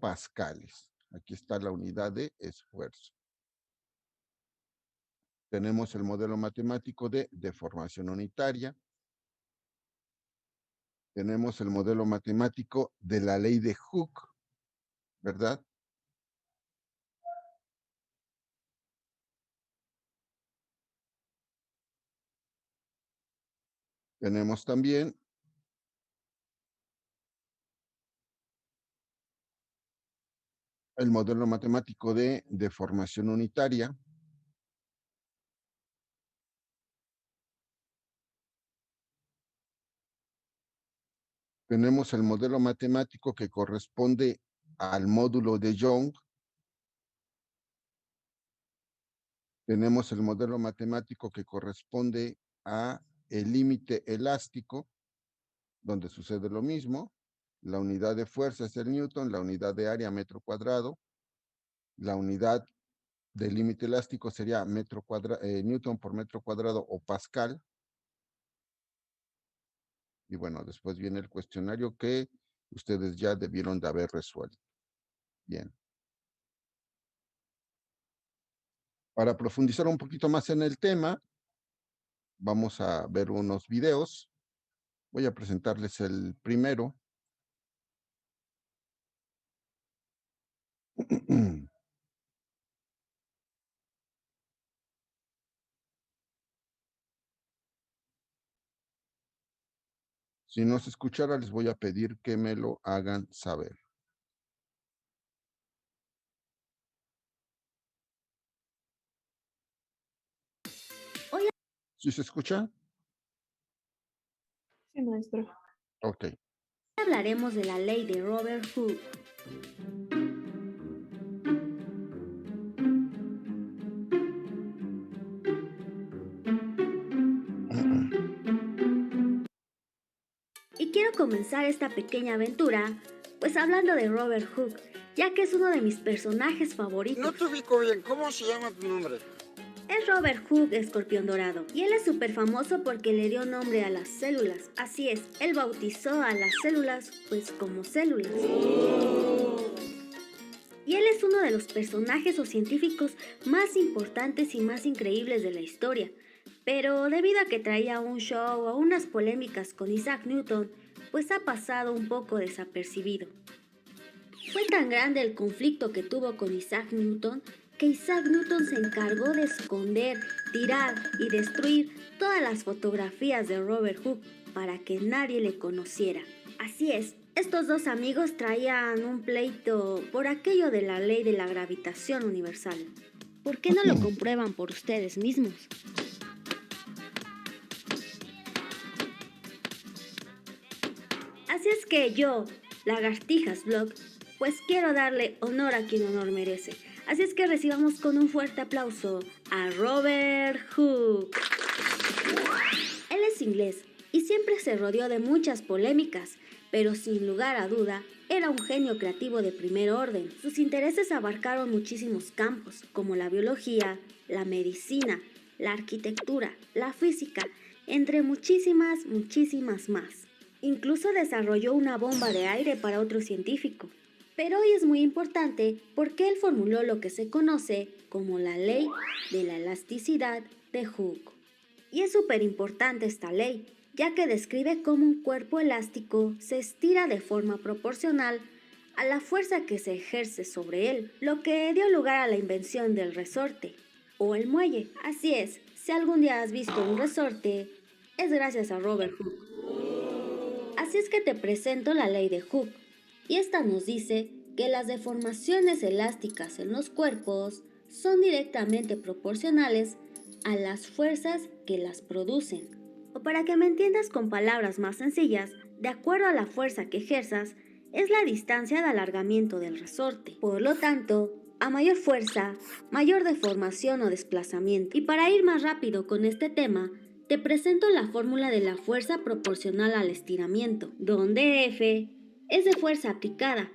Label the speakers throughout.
Speaker 1: pascales. Aquí está la unidad de esfuerzo. Tenemos el modelo matemático de deformación unitaria. Tenemos el modelo matemático de la ley de Hooke, ¿verdad? Tenemos también el modelo matemático de deformación unitaria. Tenemos el modelo matemático que corresponde al módulo de Young. Tenemos el modelo matemático que corresponde a el límite elástico, donde sucede lo mismo. La unidad de fuerza es el Newton, la unidad de área metro cuadrado, la unidad del límite elástico sería Newton por metro cuadrado o Pascal. Y bueno, después viene el cuestionario que ustedes ya debieron de haber resuelto. Bien. Para profundizar un poquito más en el tema, vamos a ver unos videos. Voy a presentarles el primero. Si no se escuchara, les voy a pedir que me lo hagan saber.
Speaker 2: Hola.
Speaker 1: ¿Sí se escucha?
Speaker 3: Sí, maestro.
Speaker 1: Ok.
Speaker 2: Hablaremos de la ley de Robert Hooke. Y quiero comenzar esta pequeña aventura, pues hablando de Robert Hooke, ya que es uno de mis personajes favoritos.
Speaker 4: No te ubico bien, ¿cómo se llama tu nombre?
Speaker 2: Es Robert Hooke, escorpión dorado, y él es súper famoso porque le dio nombre a las células. Así es, él bautizó a las células pues como células. Y él es uno de los personajes o científicos más importantes y más increíbles de la historia. Pero debido a que traía un show o unas polémicas con Isaac Newton, pues ha pasado un poco desapercibido. Fue tan grande el conflicto que tuvo con Isaac Newton que Isaac Newton se encargó de esconder, tirar y destruir todas las fotografías de Robert Hooke para que nadie le conociera. Así es, estos dos amigos traían un pleito por aquello de la ley de la gravitación universal. ¿Por qué no lo comprueban por ustedes mismos? Así es que yo, Lagartijas Vlog, pues quiero darle honor a quien honor merece. Así es que recibamos con un fuerte aplauso a Robert Hooke. Él es inglés y siempre se rodeó de muchas polémicas, pero sin lugar a duda, era un genio creativo de primer orden. Sus intereses abarcaron muchísimos campos, como la biología, la medicina, la arquitectura, la física, entre muchísimas más. Incluso desarrolló una bomba de aire para otro científico. Pero hoy es muy importante porque él formuló lo que se conoce como la ley de la elasticidad de Hooke. Y es súper importante esta ley, ya que describe cómo un cuerpo elástico se estira de forma proporcional a la fuerza que se ejerce sobre él, lo que dio lugar a la invención del resorte o el muelle. Así es, si algún día has visto un resorte, es gracias a Robert Hooke. Así es que te presento la ley de Hooke, y esta nos dice que las deformaciones elásticas en los cuerpos son directamente proporcionales a las fuerzas que las producen. O para que me entiendas con palabras más sencillas, de acuerdo a la fuerza que ejerzas, es la distancia de alargamiento del resorte. Por lo tanto, a mayor fuerza, mayor deformación o desplazamiento. Y para ir más rápido con este tema, te presento la fórmula de la fuerza proporcional al estiramiento, donde F es de fuerza aplicada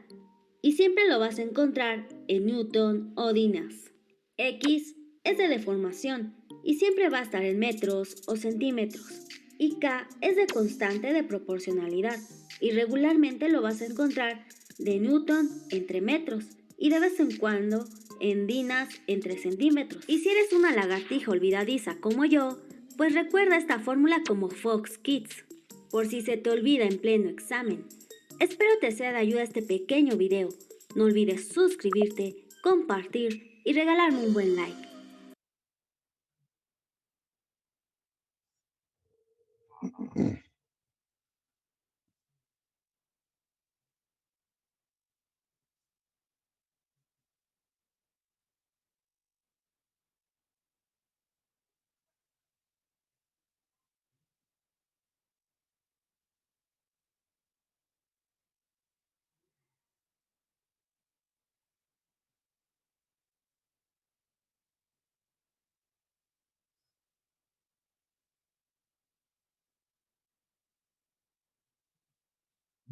Speaker 2: y siempre lo vas a encontrar en Newton o Dinas. X es de deformación y siempre va a estar en metros o centímetros. Y K es de constante de proporcionalidad y regularmente lo vas a encontrar de newton entre metros y de vez en cuando en dinas entre centímetros. Y si eres una lagartija olvidadiza como yo, pues recuerda esta fórmula como Fox Kids, por si se te olvida en pleno examen. Espero te sea de ayuda este pequeño video. No olvides suscribirte, compartir y regalarme un buen like.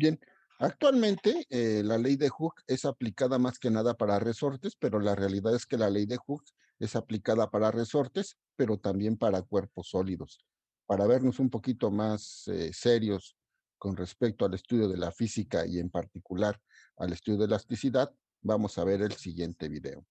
Speaker 1: Bien, actualmente la ley de Hooke es aplicada más que nada para resortes, pero la realidad es que la ley de Hooke es aplicada para resortes, pero también para cuerpos sólidos. Para vernos un poquito más serios con respecto al estudio de la física y en particular al estudio de elasticidad, vamos a ver el siguiente video.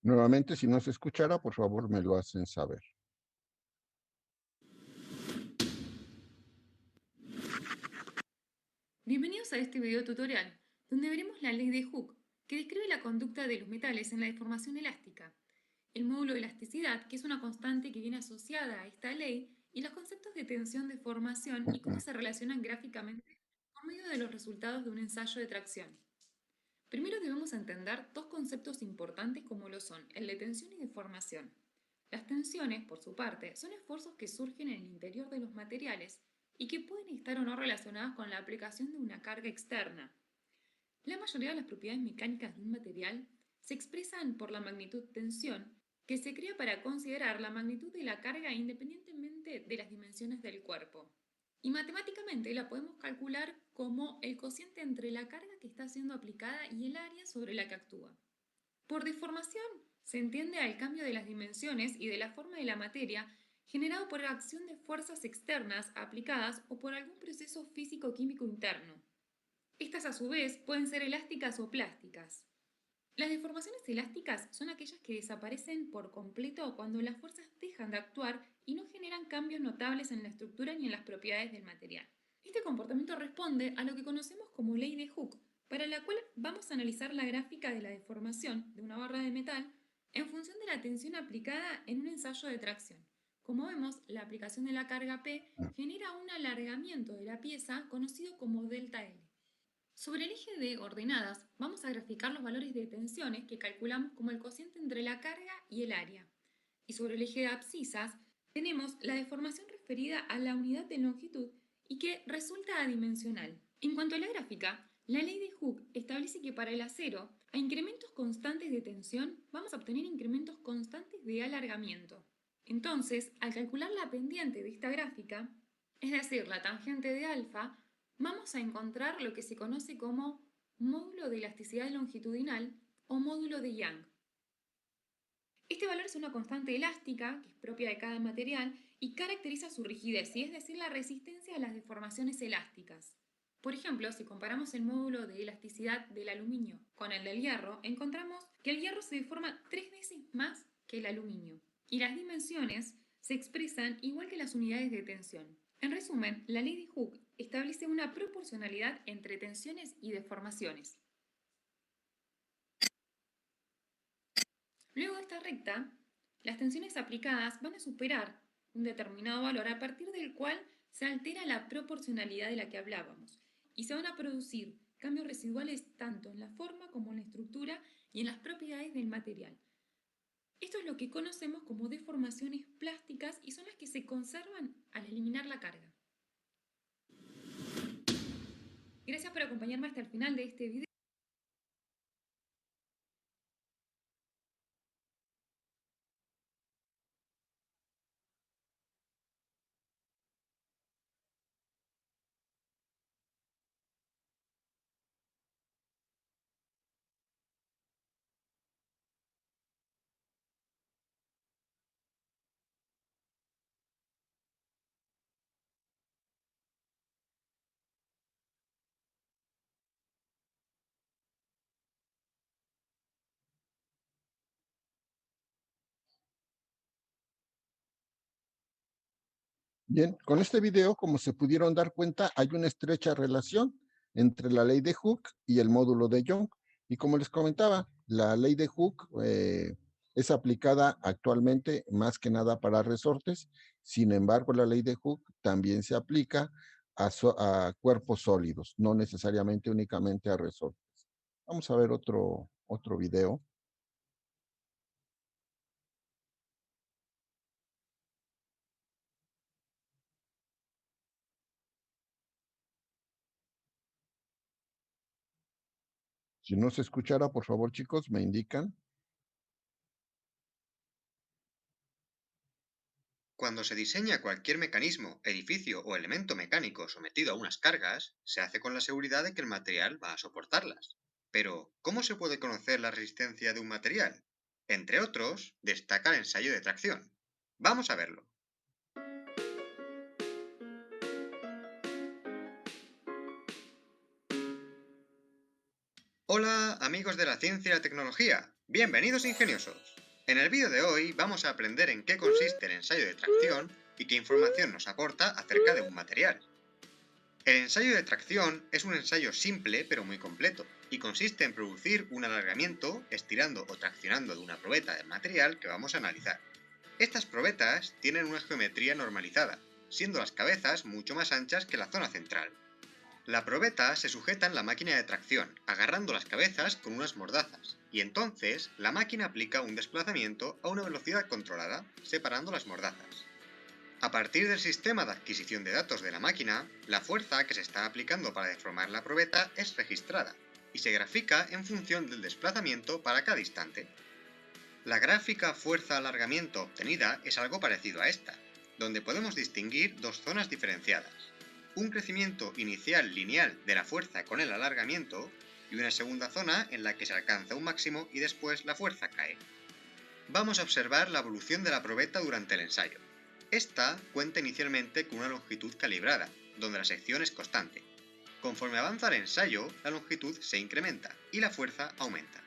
Speaker 1: Nuevamente, si no se escuchara, por favor me lo hacen saber.
Speaker 3: Bienvenidos a este video tutorial, donde veremos la ley de Hooke, que describe la conducta de los metales en la deformación elástica, el módulo de elasticidad, que es una constante que viene asociada a esta ley, y los conceptos de tensión, deformación y cómo se relacionan gráficamente por medio de los resultados de un ensayo de tracción. Primero debemos entender dos conceptos importantes como lo son el de tensión y deformación. Las tensiones, por su parte, son esfuerzos que surgen en el interior de los materiales y que pueden estar o no relacionadas con la aplicación de una carga externa. La mayoría de las propiedades mecánicas de un material se expresan por la magnitud tensión, que se crea para considerar la magnitud de la carga independientemente de las dimensiones del cuerpo. Y matemáticamente la podemos calcular como el cociente entre la carga que está siendo aplicada y el área sobre la que actúa. Por deformación se entiende al cambio de las dimensiones y de la forma de la materia generado por la acción de fuerzas externas aplicadas o por algún proceso físico-químico interno. Estas a su vez pueden ser elásticas o plásticas. Las deformaciones elásticas son aquellas que desaparecen por completo cuando las fuerzas dejan de actuar y no generan cambios notables en la estructura ni en las propiedades del material. Este comportamiento responde a lo que conocemos como ley de Hooke, para la cual vamos a analizar la gráfica de la deformación de una barra de metal en función de la tensión aplicada en un ensayo de tracción. Como vemos, la aplicación de la carga P genera un alargamiento de la pieza conocido como delta L. Sobre el eje de ordenadas, vamos a graficar los valores de tensiones que calculamos como el cociente entre la carga y el área. Y sobre el eje de abscisas, tenemos la deformación referida a la unidad de longitud y que resulta adimensional. En cuanto a la gráfica, la ley de Hooke establece que para el acero, a incrementos constantes de tensión, vamos a obtener incrementos constantes de alargamiento. Entonces, al calcular la pendiente de esta gráfica, es decir, la tangente de alfa, vamos a encontrar lo que se conoce como módulo de elasticidad longitudinal o módulo de Young. Este valor es una constante elástica, que es propia de cada material, y caracteriza su rigidez, y es decir, la resistencia a las deformaciones elásticas. Por ejemplo, si comparamos el módulo de elasticidad del aluminio con el del hierro, encontramos que el hierro se deforma 3 veces más que el aluminio, y las dimensiones se expresan igual que las unidades de tensión. En resumen, la ley de Hooke establece una proporcionalidad entre tensiones y deformaciones. Luego de esta recta, las tensiones aplicadas van a superar un determinado valor a partir del cual se altera la proporcionalidad de la que hablábamos y se van a producir cambios residuales tanto en la forma como en la estructura y en las propiedades del material. Esto es lo que conocemos como deformaciones plásticas y son las que se conservan al eliminar la carga. Gracias por acompañarme hasta el final de este video.
Speaker 1: Bien, con este video, como se pudieron dar cuenta, hay una estrecha relación entre la ley de Hooke y el módulo de Young. Y como les comentaba, la ley de Hooke es aplicada actualmente más que nada para resortes. Sin embargo, la ley de Hooke también se aplica a cuerpos sólidos, no necesariamente únicamente a resortes. Vamos a ver otro video. Si no se escuchara, por favor, chicos, me indican.
Speaker 5: Cuando se diseña cualquier mecanismo, edificio o elemento mecánico sometido a unas cargas, se hace con la seguridad de que el material va a soportarlas. Pero, ¿cómo se puede conocer la resistencia de un material? Entre otros, destaca el ensayo de tracción. Vamos a verlo. Hola, amigos de la ciencia y la tecnología. Bienvenidos ingeniosos. En el vídeo de hoy vamos a aprender en qué consiste el ensayo de tracción y qué información nos aporta acerca de un material. El ensayo de tracción es un ensayo simple pero muy completo y consiste en producir un alargamiento estirando o traccionando de una probeta del material que vamos a analizar. Estas probetas tienen una geometría normalizada, siendo las cabezas mucho más anchas que la zona central. La probeta se sujeta en la máquina de tracción, agarrando las cabezas con unas mordazas, y entonces la máquina aplica un desplazamiento a una velocidad controlada, separando las mordazas. A partir del sistema de adquisición de datos de la máquina, la fuerza que se está aplicando para deformar la probeta es registrada y se grafica en función del desplazamiento para cada instante. La gráfica fuerza-alargamiento obtenida es algo parecido a esta, donde podemos distinguir dos zonas diferenciadas: un crecimiento inicial lineal de la fuerza con el alargamiento y una segunda zona en la que se alcanza un máximo y después la fuerza cae. Vamos a observar la evolución de la probeta durante el ensayo. Esta cuenta inicialmente con una longitud calibrada, donde la sección es constante. Conforme avanza el ensayo, la longitud se incrementa y la fuerza aumenta.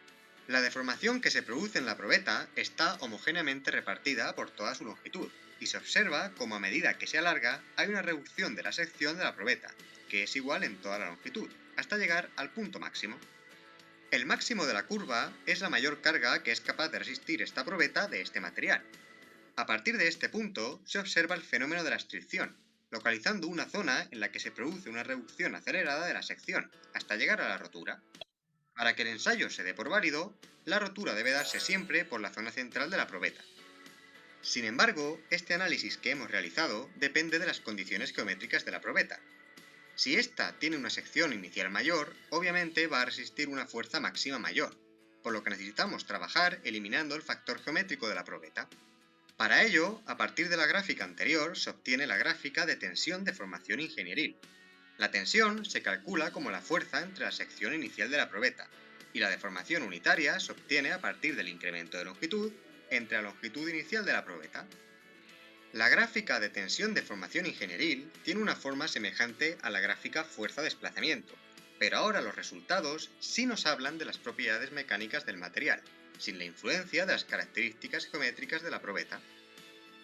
Speaker 5: La deformación que se produce en la probeta está homogéneamente repartida por toda su longitud, y se observa como a medida que se alarga hay una reducción de la sección de la probeta, que es igual en toda la longitud, hasta llegar al punto máximo. El máximo de la curva es la mayor carga que es capaz de resistir esta probeta de este material. A partir de este punto se observa el fenómeno de la estricción, localizando una zona en la que se produce una reducción acelerada de la sección, hasta llegar a la rotura. Para que el ensayo se dé por válido, la rotura debe darse siempre por la zona central de la probeta. Sin embargo, este análisis que hemos realizado depende de las condiciones geométricas de la probeta. Si ésta tiene una sección inicial mayor, obviamente va a resistir una fuerza máxima mayor, por lo que necesitamos trabajar eliminando el factor geométrico de la probeta. Para ello, a partir de la gráfica anterior se obtiene la gráfica de tensión de formación ingenieril. La tensión se calcula como la fuerza entre la sección inicial de la probeta, y la deformación unitaria se obtiene a partir del incremento de longitud entre la longitud inicial de la probeta. La gráfica de tensión de formación ingenieril tiene una forma semejante a la gráfica fuerza-desplazamiento, pero ahora los resultados sí nos hablan de las propiedades mecánicas del material, sin la influencia de las características geométricas de la probeta.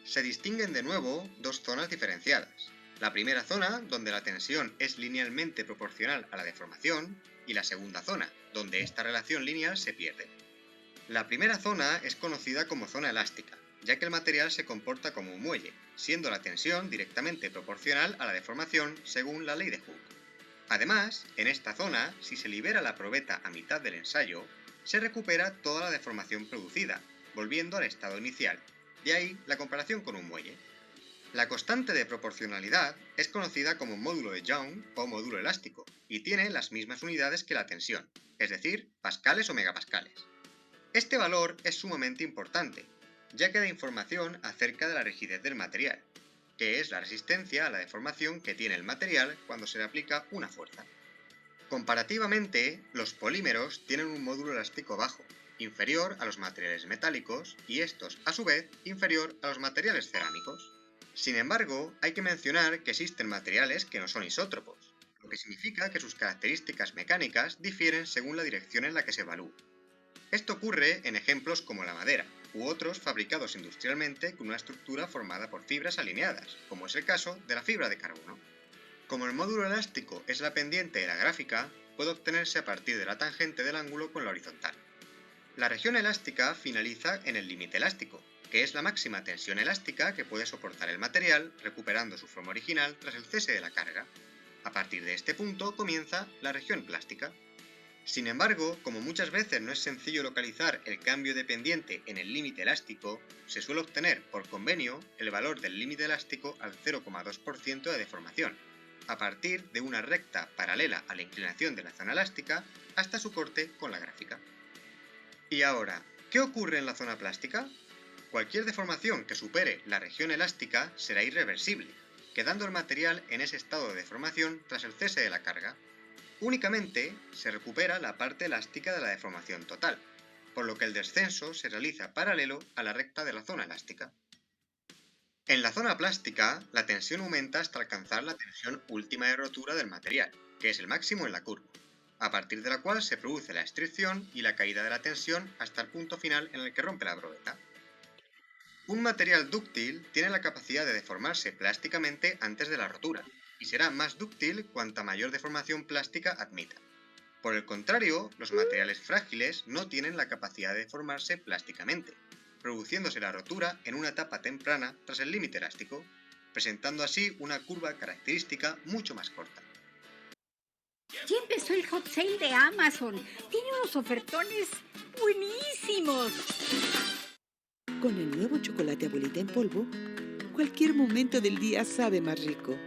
Speaker 5: Se distinguen de nuevo dos zonas diferenciadas. La primera zona, donde la tensión es linealmente proporcional a la deformación, y la segunda zona, donde esta relación lineal se pierde. La primera zona es conocida como zona elástica, ya que el material se comporta como un muelle, siendo la tensión directamente proporcional a la deformación según la ley de Hooke. Además, en esta zona, si se libera la probeta a mitad del ensayo, se recupera toda la deformación producida, volviendo al estado inicial, de ahí la comparación con un muelle. La constante de proporcionalidad es conocida como módulo de Young o módulo elástico y tiene las mismas unidades que la tensión, es decir, pascales o megapascales. Este valor es sumamente importante, ya que da información acerca de la rigidez del material, que es la resistencia a la deformación que tiene el material cuando se le aplica una fuerza. Comparativamente, los polímeros tienen un módulo elástico bajo, inferior a los materiales metálicos y estos, a su vez, inferior a los materiales cerámicos. Sin embargo, hay que mencionar que existen materiales que no son isótropos, lo que significa que sus características mecánicas difieren según la dirección en la que se evalúe. Esto ocurre en ejemplos como la madera, u otros fabricados industrialmente con una estructura formada por fibras alineadas, como es el caso de la fibra de carbono. Como el módulo elástico es la pendiente de la gráfica, puede obtenerse a partir de la tangente del ángulo con la horizontal. La región elástica finaliza en el límite elástico, que es la máxima tensión elástica que puede soportar el material recuperando su forma original tras el cese de la carga. A partir de este punto comienza la región plástica. Sin embargo, como muchas veces no es sencillo localizar el cambio de pendiente en el límite elástico, se suele obtener por convenio el valor del límite elástico al 0,2% de deformación, a partir de una recta paralela a la inclinación de la zona elástica hasta su corte con la gráfica. Y ahora, ¿qué ocurre en la zona plástica? Cualquier deformación que supere la región elástica será irreversible, quedando el material en ese estado de deformación tras el cese de la carga. Únicamente se recupera la parte elástica de la deformación total, por lo que el descenso se realiza paralelo a la recta de la zona elástica. En la zona plástica, la tensión aumenta hasta alcanzar la tensión última de rotura del material, que es el máximo en la curva, a partir de la cual se produce la estricción y la caída de la tensión hasta el punto final en el que rompe la probeta. Un material dúctil tiene la capacidad de deformarse plásticamente antes de la rotura, y será más dúctil cuanta mayor deformación plástica admita. Por el contrario, los materiales frágiles no tienen la capacidad de deformarse plásticamente, produciéndose la rotura en una etapa temprana tras el límite elástico, presentando así una curva característica mucho más corta.
Speaker 6: Ya empezó el hot sale de Amazon. Tiene unos ofertones buenísimos.
Speaker 7: Con el nuevo chocolate abuelita en polvo, cualquier momento del día sabe más rico.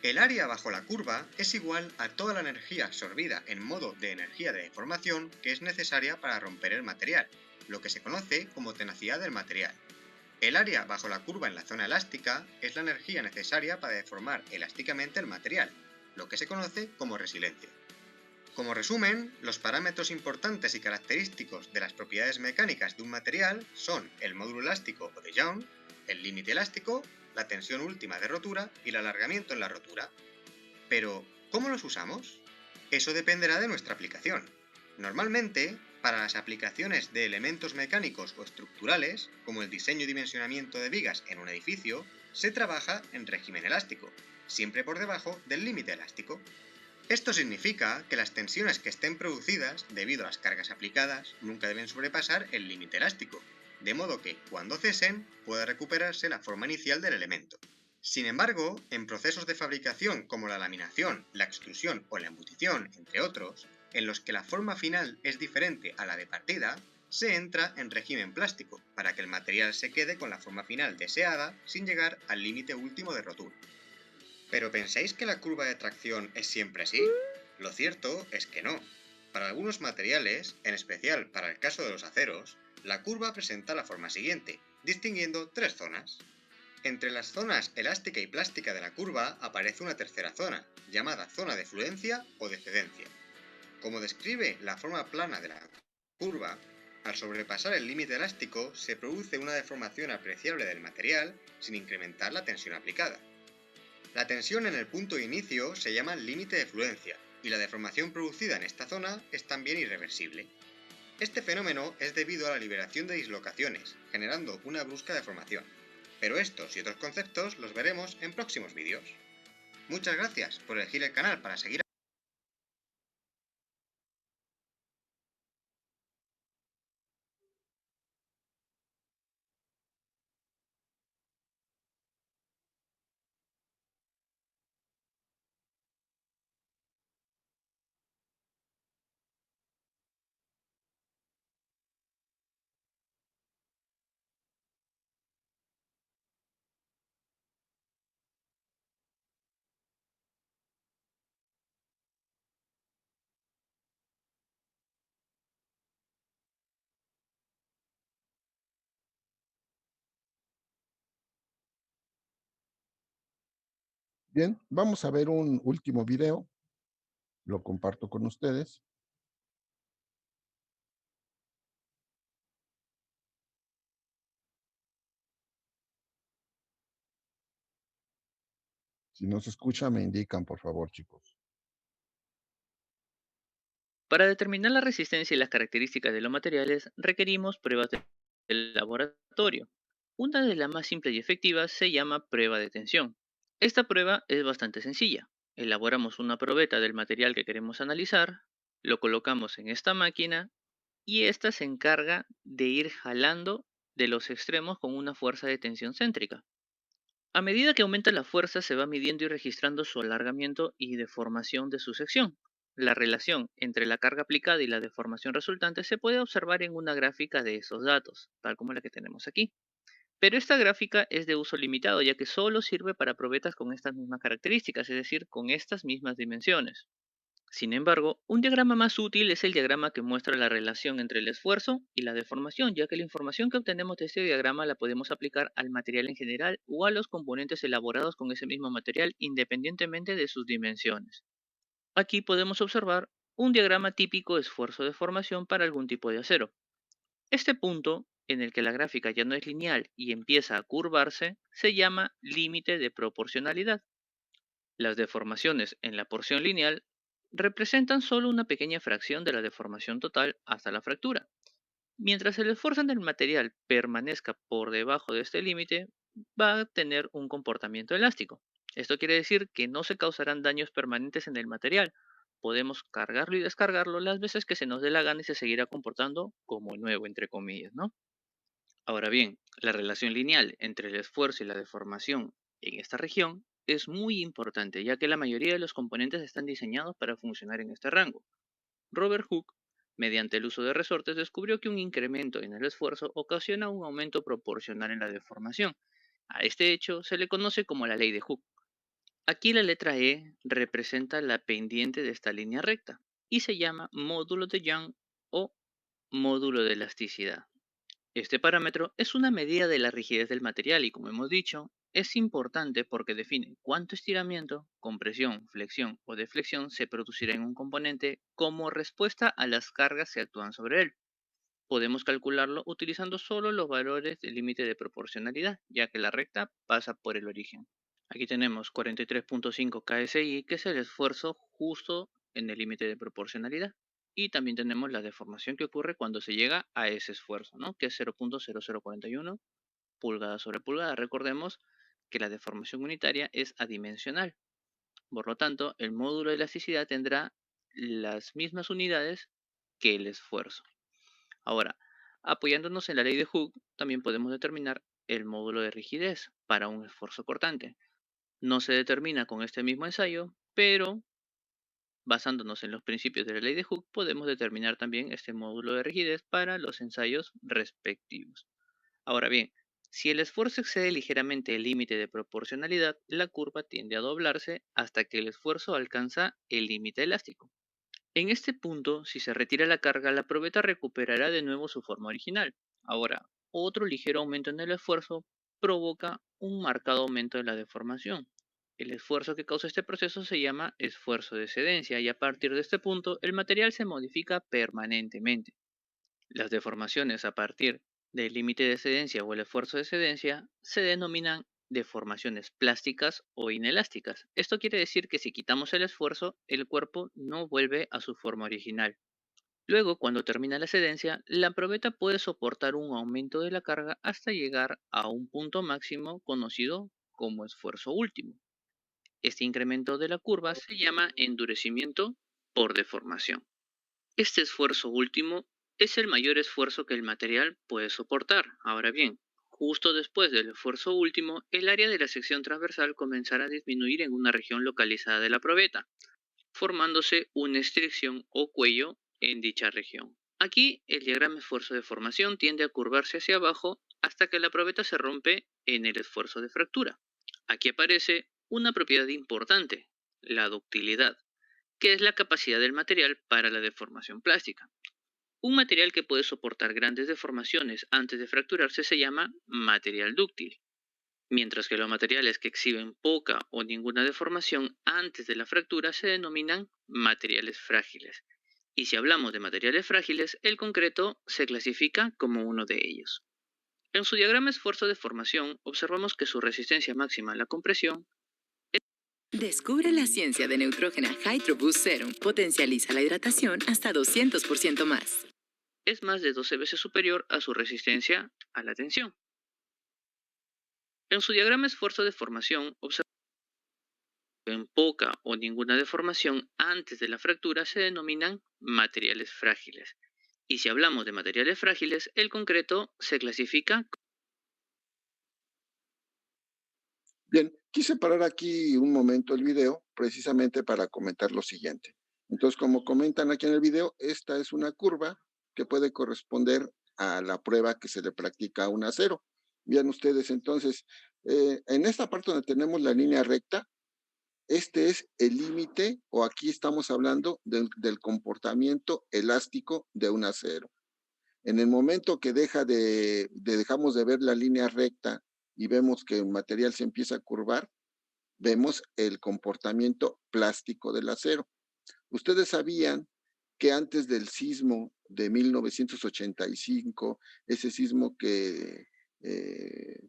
Speaker 5: El área bajo la curva es igual a toda la energía absorbida en modo de energía de deformación que es necesaria para romper el material, lo que se conoce como tenacidad del material. El área bajo la curva en la zona elástica es la energía necesaria para deformar elásticamente el material, lo que se conoce como resiliencia. Como resumen, los parámetros importantes y característicos de las propiedades mecánicas de un material son el módulo elástico o de Young, el límite elástico, la tensión última de rotura y el alargamiento en la rotura. Pero, ¿cómo los usamos? Eso dependerá de nuestra aplicación. Normalmente, para las aplicaciones de elementos mecánicos o estructurales, como el diseño y dimensionamiento de vigas en un edificio, se trabaja en régimen elástico, siempre por debajo del límite elástico. Esto significa que las tensiones que estén producidas debido a las cargas aplicadas nunca deben sobrepasar el límite elástico, de modo que, cuando cesen, pueda recuperarse la forma inicial del elemento. Sin embargo, en procesos de fabricación como la laminación, la extrusión o la embutición, entre otros, en los que la forma final es diferente a la de partida, se entra en régimen plástico, para que el material se quede con la forma final deseada sin llegar al límite último de rotura. ¿Pero pensáis que la curva de tracción es siempre así? Lo cierto es que no. Para algunos materiales, en especial para el caso de los aceros, la curva presenta la forma siguiente, distinguiendo tres zonas. Entre las zonas elástica y plástica de la curva aparece una tercera zona, llamada zona de fluencia o de cedencia. Como describe la forma plana de la curva, al sobrepasar el límite elástico se produce una deformación apreciable del material sin incrementar la tensión aplicada. La tensión en el punto de inicio se llama límite de fluencia y la deformación producida en esta zona es también irreversible. Este fenómeno es debido a la liberación de dislocaciones, generando una brusca deformación. Pero estos y otros conceptos los veremos en próximos vídeos. Muchas gracias por elegir el canal para seguir
Speaker 1: Bien, vamos a ver un último video. Lo comparto con ustedes. Si no se escucha, me indican, por favor, chicos.
Speaker 8: Para determinar la resistencia y las características de los materiales, requerimos pruebas del laboratorio. Una de las más simples y efectivas se llama prueba de tensión. Esta prueba es bastante sencilla. Elaboramos una probeta del material que queremos analizar, lo colocamos en esta máquina y esta se encarga de ir jalando de los extremos con una fuerza de tensión céntrica. A medida que aumenta la fuerza, se va midiendo y registrando su alargamiento y deformación de su sección. La relación entre la carga aplicada y la deformación resultante se puede observar en una gráfica de esos datos, tal como la que tenemos aquí. Pero esta gráfica es de uso limitado, ya que solo sirve para probetas con estas mismas características, es decir, con estas mismas dimensiones. Sin embargo, un diagrama más útil es el diagrama que muestra la relación entre el esfuerzo y la deformación, ya que la información que obtenemos de este diagrama la podemos aplicar al material en general o a los componentes elaborados con ese mismo material independientemente de sus dimensiones. Aquí podemos observar un diagrama típico de esfuerzo-deformación para algún tipo de acero. Este punto, en el que la gráfica ya no es lineal y empieza a curvarse, se llama límite de proporcionalidad. Las deformaciones en la porción lineal representan solo una pequeña fracción de la deformación total hasta la fractura. Mientras el esfuerzo en el material permanezca por debajo de este límite, va a tener un comportamiento elástico. Esto quiere decir que no se causarán daños permanentes en el material. Podemos cargarlo y descargarlo las veces que se nos dé la gana y se seguirá comportando como nuevo, entre comillas, ¿no? Ahora bien, la relación lineal entre el esfuerzo y la deformación en esta región es muy importante, ya que la mayoría de los componentes están diseñados para funcionar en este rango. Robert Hooke, mediante el uso de resortes, descubrió que un incremento en el esfuerzo ocasiona un aumento proporcional en la deformación. A este hecho se le conoce como la ley de Hooke. Aquí la letra E representa la pendiente de esta línea recta y se llama módulo de Young o módulo de elasticidad. Este parámetro es una medida de la rigidez del material y, como hemos dicho, es importante porque define cuánto estiramiento, compresión, flexión o deflexión se producirá en un componente como respuesta a las cargas que actúan sobre él. Podemos calcularlo utilizando solo los valores del límite de proporcionalidad, ya que la recta pasa por el origen. Aquí tenemos 43.5 KSI, que es el esfuerzo justo en el límite de proporcionalidad. Y también tenemos la deformación que ocurre cuando se llega a ese esfuerzo, ¿no? Que es 0.0041 pulgada sobre pulgada. Recordemos que la deformación unitaria es adimensional. Por lo tanto, el módulo de elasticidad tendrá las mismas unidades que el esfuerzo. Ahora, apoyándonos en la ley de Hooke, también podemos determinar el módulo de rigidez para un esfuerzo cortante. No se determina con este mismo ensayo, pero basándonos en los principios de la ley de Hooke, podemos determinar también este módulo de rigidez para los ensayos respectivos. Ahora bien, si el esfuerzo excede ligeramente el límite de proporcionalidad, la curva tiende a doblarse hasta que el esfuerzo alcanza el límite elástico. En este punto, si se retira la carga, la probeta recuperará de nuevo su forma original. Ahora, otro ligero aumento en el esfuerzo provoca un marcado aumento de la deformación. El esfuerzo que causa este proceso se llama esfuerzo de excedencia y a partir de este punto el material se modifica permanentemente. Las deformaciones a partir del límite de excedencia o el esfuerzo de excedencia se denominan deformaciones plásticas o inelásticas. Esto quiere decir que si quitamos el esfuerzo, el cuerpo no vuelve a su forma original. Luego, cuando termina la excedencia, la probeta puede soportar un aumento de la carga hasta llegar a un punto máximo conocido como esfuerzo último. Este incremento de la curva se llama endurecimiento por deformación. Este esfuerzo último es el mayor esfuerzo que el material puede soportar. Ahora bien, justo después del esfuerzo último, el área de la sección transversal comenzará a disminuir en una región localizada de la probeta, formándose una estricción o cuello en dicha región. Aquí el diagrama esfuerzo de formación tiende a curvarse hacia abajo hasta que la probeta se rompe en el esfuerzo de fractura. Aquí aparece una propiedad importante, la ductilidad, que es la capacidad del material para la deformación plástica. Un material que puede soportar grandes deformaciones antes de fracturarse se llama material dúctil. mientras que los materiales que exhiben poca o ninguna deformación antes de la fractura se denominan materiales frágiles. Y si hablamos de materiales frágiles, el concreto se clasifica como uno de ellos. En su diagrama esfuerzo-deformación observamos que su resistencia máxima a la compresión
Speaker 9: Descubre la ciencia de Neutrogena Hydro Boost Serum. Potencializa la hidratación hasta 200% más.
Speaker 8: es más de 12 veces superior a su resistencia a la tensión. En su diagrama esfuerzo-deformación observamos que en poca o ninguna deformación antes de la fractura se denominan materiales frágiles. Y si hablamos de materiales frágiles, el concreto se clasifica.
Speaker 1: Bien, quise parar aquí un momento el video precisamente para comentar lo siguiente. Entonces, como comentan aquí en el video, esta es una curva que puede corresponder a la prueba que se le practica a un acero. Vean ustedes entonces, en esta parte donde tenemos la línea recta, este es el límite, o aquí estamos hablando del comportamiento elástico de un acero. En el momento que dejamos de ver la línea recta y vemos que el material se empieza a curvar, vemos el comportamiento plástico del acero. Ustedes sabían que antes del sismo de 1985, ese sismo que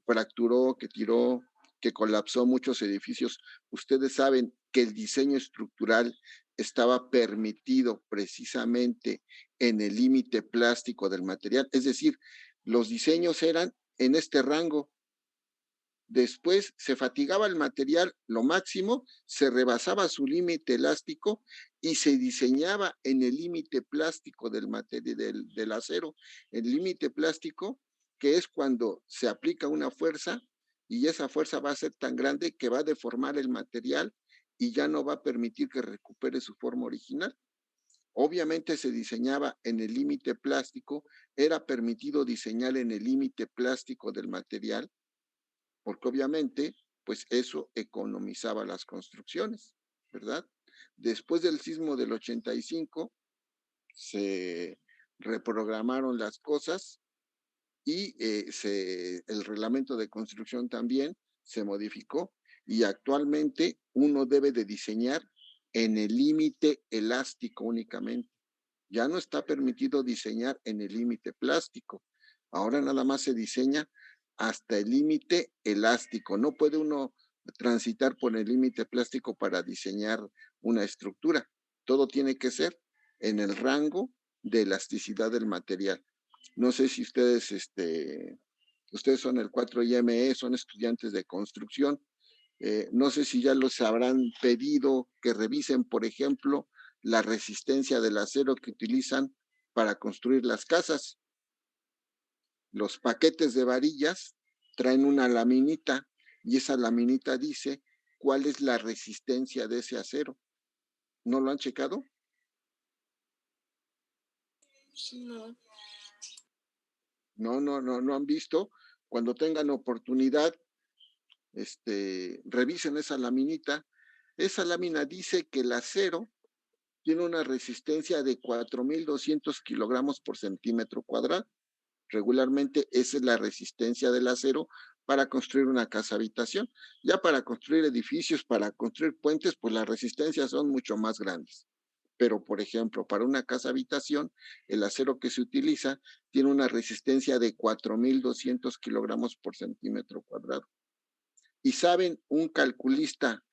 Speaker 1: fracturó, que tiró, que colapsó muchos edificios, ustedes saben que el diseño estructural estaba permitido precisamente en el límite plástico del material, es decir, los diseños eran en este rango. Después se fatigaba el material lo máximo, se rebasaba su límite elástico y se diseñaba en el límite plástico del acero. El límite plástico, que es cuando se aplica una fuerza y esa fuerza va a ser tan grande que va a deformar el material y ya no va a permitir que recupere su forma original. Obviamente se diseñaba en el límite plástico, era permitido diseñar en el límite plástico del material, porque obviamente, pues eso economizaba las construcciones, ¿verdad? Después del sismo del 85, se reprogramaron las cosas y el reglamento de construcción también se modificó y actualmente uno debe de diseñar en el límite elástico únicamente. Ya no está permitido diseñar en el límite plástico. Ahora nada más se diseña hasta el límite elástico. No puede uno transitar por el límite plástico para diseñar una estructura. Todo tiene que ser en el rango de elasticidad del material. No sé si ustedes son el 4IME, son estudiantes de construcción. No sé si ya los habrán pedido que revisen, por ejemplo, la resistencia del acero que utilizan para construir las casas. Los paquetes de varillas traen una laminita y esa laminita dice cuál es la resistencia de ese acero. ¿No lo han checado?
Speaker 4: No.
Speaker 1: No han visto. Cuando tengan oportunidad, revisen esa laminita. Esa lámina dice que el acero tiene una resistencia de 4,200 kilogramos por centímetro cuadrado. Regularmente esa es la resistencia del acero para construir una casa habitación. Ya para construir edificios, para construir puentes, pues las resistencias son mucho más grandes. Pero, por ejemplo, para una casa habitación, el acero que se utiliza tiene una resistencia de 4,200 kilogramos por centímetro cuadrado. Y saben, un calculista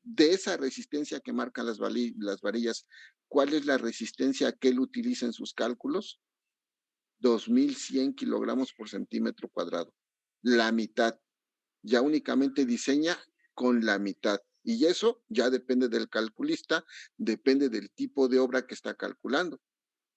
Speaker 1: de esa resistencia que marcan las varillas, ¿cuál es la resistencia que él utiliza en sus cálculos? 2,100 kilogramos por centímetro cuadrado. La mitad. Ya únicamente diseña con la mitad. Y eso ya depende del calculista, depende del tipo de obra que está calculando.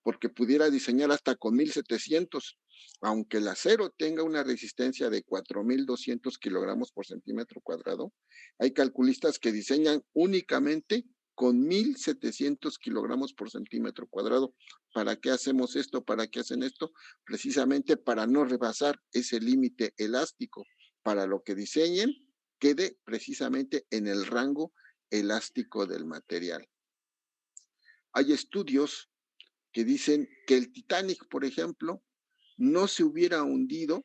Speaker 1: Porque pudiera diseñar hasta con 1,700, aunque el acero tenga una resistencia de 4,200 kilogramos por centímetro cuadrado, hay calculistas que diseñan únicamente con 1,700 kilogramos por centímetro cuadrado. ¿Para qué hacemos esto? ¿Para qué hacen esto? Precisamente para no rebasar ese límite elástico, para lo que diseñen quede precisamente en el rango elástico del material. Hay estudios que dicen que el Titanic, por ejemplo, no se hubiera hundido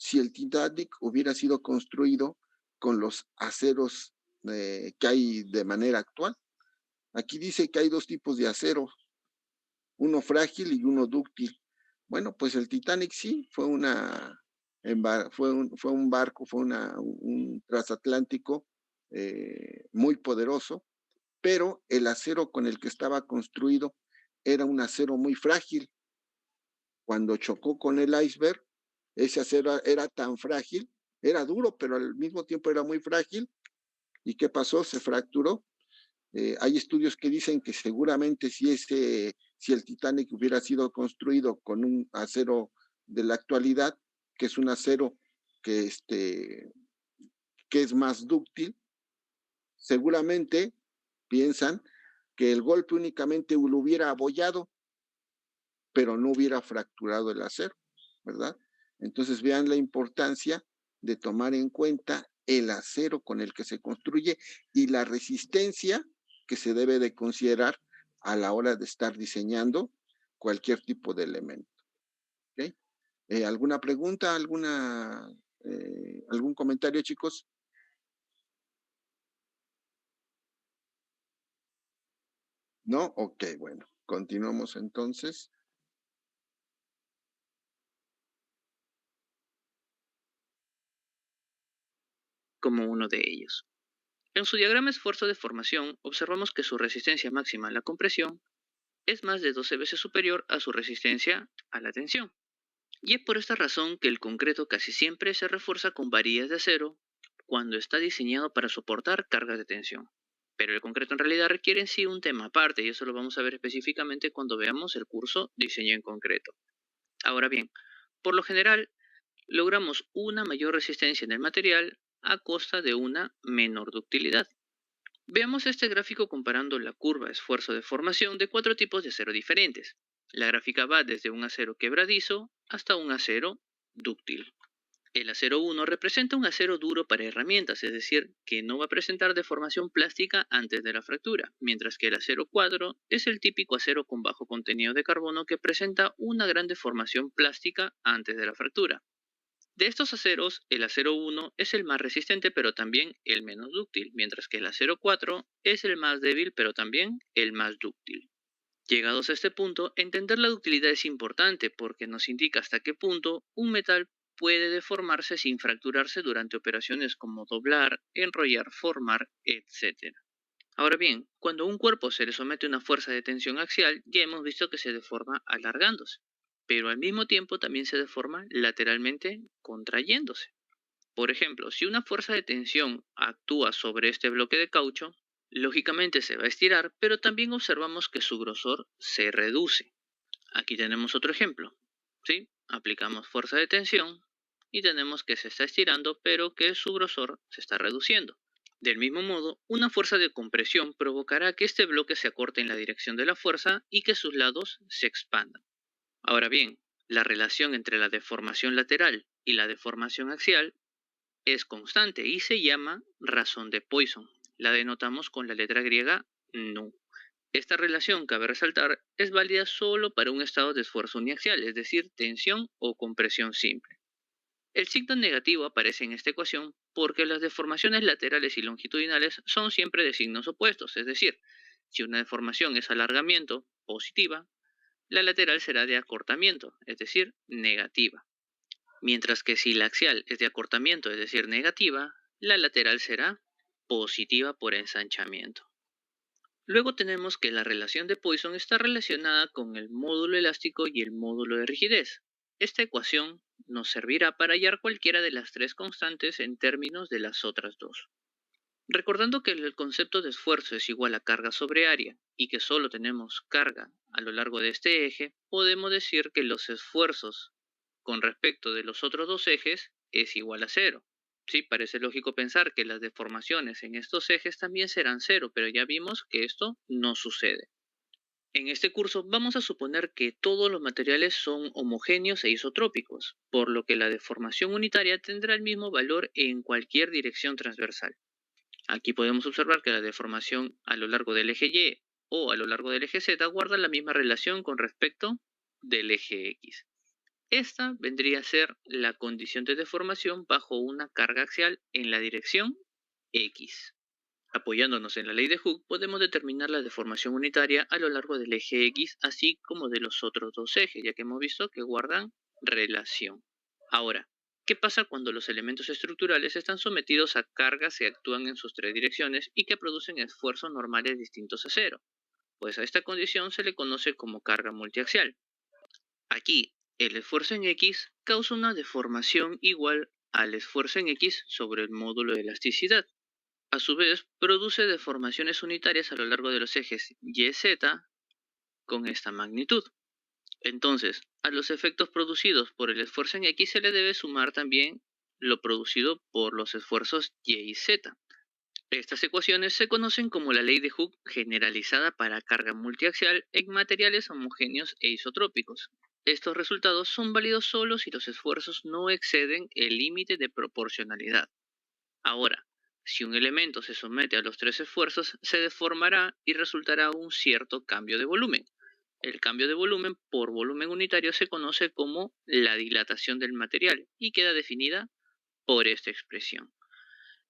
Speaker 1: si el Titanic hubiera sido construido con los aceros que hay de manera actual. Aquí dice que hay dos tipos de acero, uno frágil y uno dúctil. Bueno, pues el Titanic sí fue un barco, fue un transatlántico muy poderoso, pero el acero con el que estaba construido era un acero muy frágil. Cuando chocó con el iceberg, ese acero era tan frágil, era duro, pero al mismo tiempo era muy frágil. ¿Y qué pasó? Se fracturó. Hay estudios que dicen que seguramente si el Titanic hubiera sido construido con un acero de la actualidad, que es un acero que, que es más dúctil, seguramente piensan que el golpe únicamente lo hubiera abollado, pero no hubiera fracturado el acero, ¿verdad? Entonces vean la importancia de tomar en cuenta el acero con el que se construye y la resistencia que se debe de considerar a la hora de estar diseñando cualquier tipo de elemento. ¿Okay? ¿Alguna pregunta? ¿Algún comentario, chicos? ¿No? Ok, bueno. Continuamos entonces.
Speaker 8: Como uno de ellos. En su diagrama esfuerzo de formación, observamos que su resistencia máxima a la compresión es más de 12 veces superior a su resistencia a la tensión. Y es por esta razón que el concreto casi siempre se refuerza con varillas de acero cuando está diseñado para soportar cargas de tensión. Pero el concreto en realidad requiere en sí un tema aparte y eso lo vamos a ver específicamente cuando veamos el curso Diseño en Concreto. Ahora bien, por lo general, logramos una mayor resistencia en el material a costa de una menor ductilidad. Veamos este gráfico comparando la curva esfuerzo de formación de 4 tipos de acero diferentes. La gráfica va desde un acero quebradizo hasta un acero dúctil. El acero 1 representa un acero duro para herramientas, es decir, que no va a presentar deformación plástica antes de la fractura, mientras que el acero 4 es el típico acero con bajo contenido de carbono que presenta una gran deformación plástica antes de la fractura. De estos aceros, el acero 1 es el más resistente pero también el menos dúctil, mientras que el acero 4 es el más débil pero también el más dúctil. Llegados a este punto, entender la ductilidad es importante porque nos indica hasta qué punto un metal puede deformarse sin fracturarse durante operaciones como doblar, enrollar, formar, etc. Ahora bien, cuando un cuerpo se le somete a una fuerza de tensión axial, ya hemos visto que se deforma alargándose, pero al mismo tiempo también se deforma lateralmente contrayéndose. Por ejemplo, si una fuerza de tensión actúa sobre este bloque de caucho, lógicamente se va a estirar, pero también observamos que su grosor se reduce. Aquí tenemos otro ejemplo. ¿Sí? Aplicamos fuerza de tensión y tenemos que se está estirando, pero que su grosor se está reduciendo. Del mismo modo, una fuerza de compresión provocará que este bloque se acorte en la dirección de la fuerza y que sus lados se expandan. Ahora bien, la relación entre la deformación lateral y la deformación axial es constante y se llama razón de Poisson. La denotamos con la letra griega nu. Esta relación, cabe resaltar, es válida solo para un estado de esfuerzo uniaxial, es decir, tensión o compresión simple. El signo negativo aparece en esta ecuación porque las deformaciones laterales y longitudinales son siempre de signos opuestos, es decir, si una deformación es alargamiento, positiva, la lateral será de acortamiento, es decir, negativa. Mientras que si la axial es de acortamiento, es decir, negativa, la lateral será positiva por ensanchamiento. Luego tenemos que la relación de Poisson está relacionada con el módulo elástico y el módulo de rigidez. Esta ecuación nos servirá para hallar cualquiera de las tres constantes en términos de las otras dos. Recordando que el concepto de esfuerzo es igual a carga sobre área y que solo tenemos carga a lo largo de este eje, podemos decir que los esfuerzos con respecto de los otros dos ejes es igual a cero. Sí, parece lógico pensar que las deformaciones en estos ejes también serán cero, pero ya vimos que esto no sucede. En este curso vamos a suponer que todos los materiales son homogéneos e isotrópicos, por lo que la deformación unitaria tendrá el mismo valor en cualquier dirección transversal. Aquí podemos observar que la deformación a lo largo del eje Y o a lo largo del eje Z guarda la misma relación con respecto del eje X. Esta vendría a ser la condición de deformación bajo una carga axial en la dirección X. Apoyándonos en la ley de Hooke, podemos determinar la deformación unitaria a lo largo del eje X, así como de los otros dos ejes, ya que hemos visto que guardan relación. Ahora, ¿qué pasa cuando los elementos estructurales están sometidos a cargas que actúan en sus tres direcciones y que producen esfuerzos normales distintos a cero? Pues a esta condición se le conoce como carga multiaxial. Aquí, el esfuerzo en X causa una deformación igual al esfuerzo en X sobre el módulo de elasticidad. A su vez, produce deformaciones unitarias a lo largo de los ejes Y, Z con esta magnitud. Entonces, a los efectos producidos por el esfuerzo en X se le debe sumar también lo producido por los esfuerzos Y y Z. Estas ecuaciones se conocen como la ley de Hooke generalizada para carga multiaxial en materiales homogéneos e isotrópicos. Estos resultados son válidos solo si los esfuerzos no exceden el límite de proporcionalidad. Ahora, si un elemento se somete a los tres esfuerzos, se deformará y resultará un cierto cambio de volumen. El cambio de volumen por volumen unitario se conoce como la dilatación del material y queda definida por esta expresión.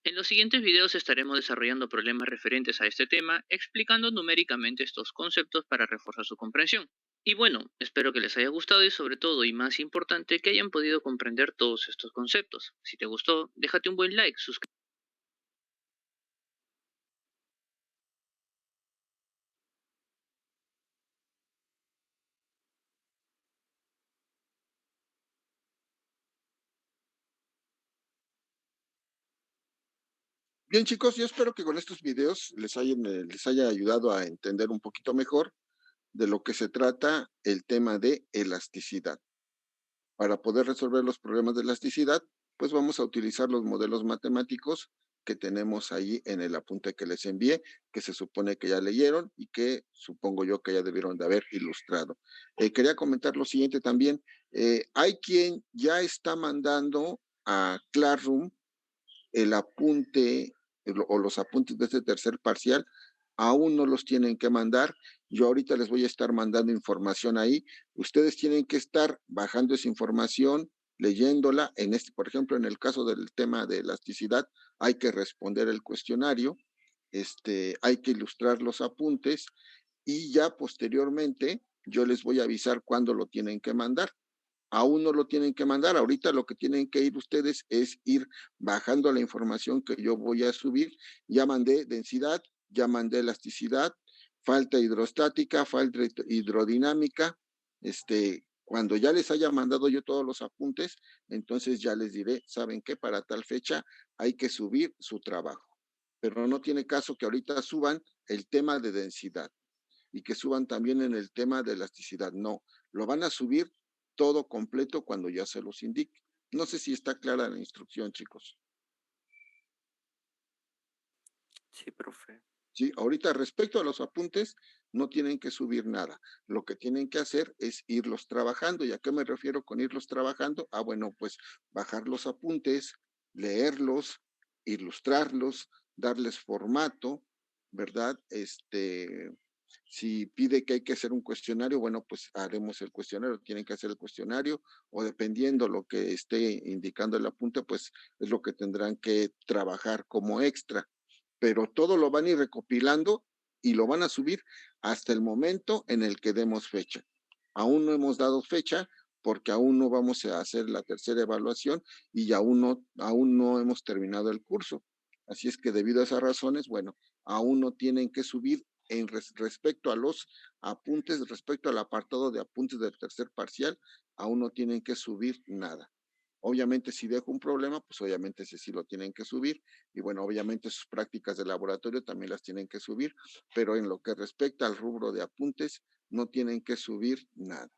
Speaker 8: En los siguientes videos estaremos desarrollando problemas referentes a este tema, explicando numéricamente estos conceptos para reforzar su comprensión. Y bueno, espero que les haya gustado y sobre todo, y más importante, que hayan podido comprender todos estos conceptos. Si te gustó, déjate un buen like, suscríbete.
Speaker 1: Bien, chicos, yo espero que con estos videos les haya ayudado a entender un poquito mejor de lo que se trata el tema de elasticidad. Para poder resolver los problemas de elasticidad, pues vamos a utilizar los modelos matemáticos que tenemos ahí en el apunte que les envié, que se supone que ya leyeron y que supongo yo que ya debieron de haber ilustrado. Quería comentar lo siguiente también. Hay quien ya está mandando a Classroom el apunte o los apuntes de este tercer parcial, aún no los tienen que mandar. Yo ahorita les voy a estar mandando información ahí. Ustedes tienen que estar bajando esa información, leyéndola. Por ejemplo, en el caso del tema de elasticidad, hay que responder el cuestionario, hay que ilustrar los apuntes y ya posteriormente yo les voy a avisar cuándo lo tienen que mandar. Aún no lo tienen que mandar. Ahorita lo que tienen que ir ustedes es ir bajando la información que yo voy a subir. Ya mandé densidad, ya mandé elasticidad, falta hidrostática, falta hidrodinámica. Cuando ya les haya mandado yo todos los apuntes, entonces ya les diré, ¿saben qué? Para tal fecha hay que subir su trabajo. Pero no tiene caso que ahorita suban el tema de densidad y que suban también en el tema de elasticidad. No, lo van a subir todo completo cuando ya se los indique. No sé si está clara la instrucción, chicos.
Speaker 10: Sí, profe.
Speaker 1: Sí, ahorita respecto a los apuntes, no tienen que subir nada. Lo que tienen que hacer es irlos trabajando. ¿Y a qué me refiero con irlos trabajando? Bueno, pues bajar los apuntes, leerlos, ilustrarlos, darles formato, ¿verdad? Si pide que hay que hacer un cuestionario, bueno, pues haremos el cuestionario, tienen que hacer el cuestionario, o dependiendo lo que esté indicando el apunte, pues es lo que tendrán que trabajar como extra. Pero todo lo van a ir recopilando y lo van a subir hasta el momento en el que demos fecha. Aún no hemos dado fecha porque aún no vamos a hacer la tercera evaluación y aún no hemos terminado el curso. Así es que debido a esas razones, bueno, aún no tienen que subir respecto a los apuntes, respecto al apartado de apuntes del tercer parcial, aún no tienen que subir nada. Obviamente, si dejo un problema, pues obviamente ese sí lo tienen que subir. Y bueno, obviamente sus prácticas de laboratorio también las tienen que subir, pero en lo que respecta al rubro de apuntes, no tienen que subir nada.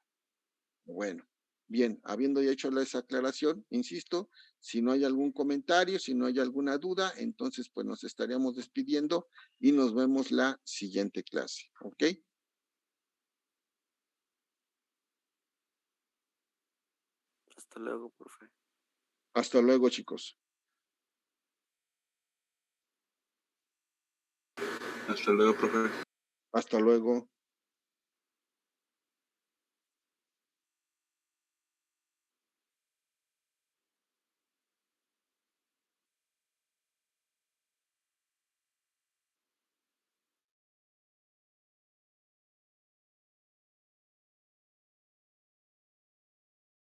Speaker 1: Bueno, bien, habiendo ya hecho esa aclaración, insisto, si no hay algún comentario, si no hay alguna duda, entonces pues nos estaríamos despidiendo y nos vemos la siguiente clase, ¿ok?
Speaker 10: Hasta luego, profe.
Speaker 1: Hasta luego, chicos.
Speaker 10: Hasta luego, profe.
Speaker 1: Hasta luego.